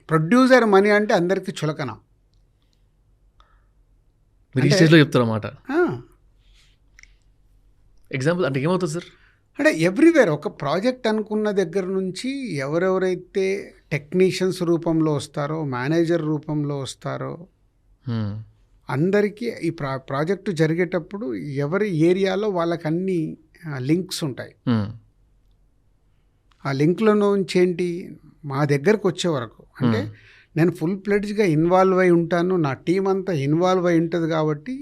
Producer money అంటే అందరికీ చులకన. మీరు ఈ స్టేజ్లో చెప్తారన్నమాట. ఆ, ఎగ్జాంపుల్ అంటే ఏమవుతుంది సార్? అంటే ఎవ్రీవేర్ ఒక ప్రాజెక్ట్ అనుకున్న దగ్గర నుంచి ఎవరెవరైతే టెక్నీషియన్స్ రూపంలో వస్తారో, మేనేజర్ రూపంలో వస్తారో, అందరికీ ఈ ప్రాజెక్టు జరిగేటప్పుడు ఎవరి ఏరియాలో వాళ్ళకి అన్ని లింక్స్ ఉంటాయి. ఆ లింక్లో నుంచి ఏంటి, మా దగ్గరకు వచ్చే వరకు అంటే నేను ఫుల్ ప్లెడ్జ్గా ఇన్వాల్వ్ అయి ఉంటాను, నా టీం అంతా ఇన్వాల్వ్ అయి ఉంటుంది కాబట్టి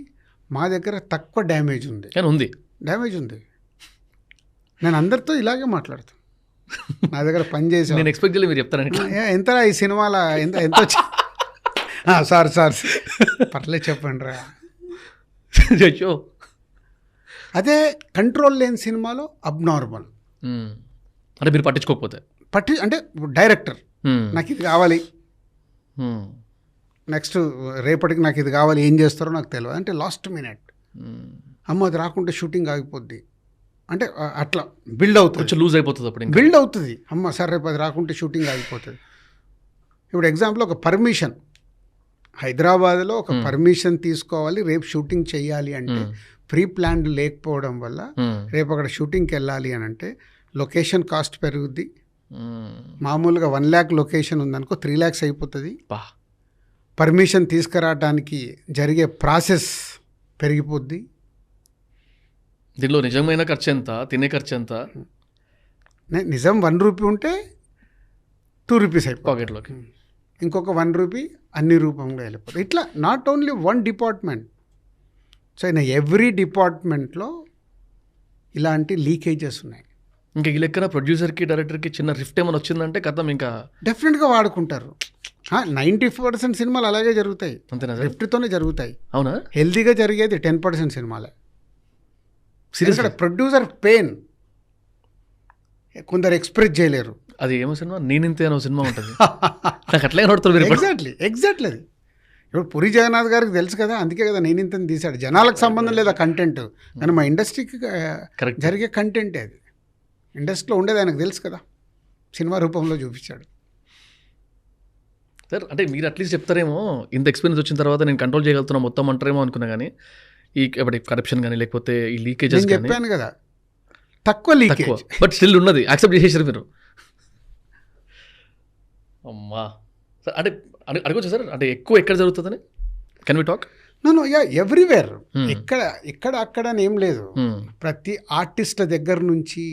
మా దగ్గర తక్కువ డ్యామేజ్ ఉంది. డ్యామేజ్ ఉంది. నేను అందరితో ఇలాగే మాట్లాడతాను. నా దగ్గర పని చేసి నేను ఎక్స్పెక్ట్ చేయలేదు మీరు చెప్తారని. ఎంతరా ఈ సినిమాలో ఎంత వచ్చి సార్ పర్లేదు చెప్పండి రా. అదే కంట్రోల్ లేని సినిమాలో అబ్నార్మల్. అంటే మీరు పట్టించుకోకపోతే అంటే డైరెక్టర్ నాకు ఇది కావాలి, నెక్స్ట్ రేపటికి నాకు ఇది కావాలి, ఏం చేస్తారో నాకు తెలియదు అంటే లాస్ట్ మినిట్ అమ్మ అది రాకుంటే షూటింగ్ ఆగిపోద్ది అంటే అట్లా బిల్డ్ అవుతుంది, కొంచెం లూజ్ అయిపోతుంది. అప్పుడు బిల్డ్ అవుతుంది. అమ్మ సార్ రేపు అది రాకుంటే షూటింగ్ ఆగిపోతుంది. ఇప్పుడు ఎగ్జాంపుల్ ఒక పర్మిషన్, హైదరాబాద్లో ఒక పర్మిషన్ తీసుకోవాలి, రేపు షూటింగ్ చేయాలి అంటే ప్రీ ప్లాన్డ్ లేకపోవడం వల్ల రేపు అక్కడ షూటింగ్కి వెళ్ళాలి అని అంటే లొకేషన్ కాస్ట్ పెరుగుద్ది. మామూలుగా 1 lakh లొకేషన్ ఉందనుకో 3 lakhs అయిపోతుంది. పర్మిషన్ తీసుకురావడానికి జరిగే ప్రాసెస్ పెరిగిపోద్ది. దీనిలో నిజమైన ఖర్చు ఎంత, తినే ఖర్చు ఎంత? నిజం 1 రూపీ ఉంటే 2 rupees అయిపోతుంది పాకెట్లోకి, ఇంకొక 1 రూపీ అన్ని రూపంలో వెళ్ళిపోతుంది. ఇట్లా not only 1 department, so in every డిపార్ట్మెంట్లో ఇలాంటి లీకేజెస్ ఉన్నాయి. ఇంకా ఈ లెక్కన ప్రొడ్యూసర్కి డైరెక్టర్కి చిన్న రిఫ్ట్ ఏమైనా వచ్చిందంటే కథం ఇంకా డెఫినెట్గా వాడుకుంటారు. 90% సినిమాలు అలాగే జరుగుతాయి, అంతేనా? రిఫ్ట్తోనే జరుగుతాయి. అవునా? హెల్తీగా జరిగేది 10% సినిమాలే. సీరియస్గా ప్రొడ్యూసర్ పెయిన్ కొందరు ఎక్స్ప్రెస్ చేయలేరు. అది ఏమో సినిమా, నేనింతే అనో సినిమా ఉంటుంది, నాకు అట్లే నడుతుంది. ఎగ్జాక్ట్లీ అది ఇప్పుడు పూరి జగన్నాథ్ గారికి తెలుసు కదా, అందుకే కదా నేను ఇంత తీశాడు. జనాలకు సంబంధం లేదా కంటెంట్, కానీ మా ఇండస్ట్రీకి జరిగే కంటెంటే అది. ఇండస్ట్రీలో ఉండేది ఆయనకు తెలుసు కదా, సినిమా రూపంలో చూపించాడు. సార్ అంటే మీరు అట్లీస్ట్ చెప్తారేమో, ఇంత ఎక్స్పీరియన్స్ వచ్చిన తర్వాత నేను కంట్రోల్ చేయగలుగుతున్నా మొత్తం అంటారేమో అనుకున్నా, కానీ ఈ కరప్షన్ కానీ లేకపోతే ఈ లీకేజెస్ చెప్పాను కదా, తక్కువ లీకేజ్ బట్ స్టిల్ ఉన్నది, యాక్సెప్ట్ చేసేసారు మీరు. అమ్మా సార్ అంటే అడగొచ్చు సార్, అంటే ఎక్కువ ఎక్కడ జరుగుతుందని can we talk? No everywhere, ఇక్కడ అక్కడ ఏం లేదు. ప్రతి ఆర్టిస్ట్ల దగ్గర నుంచి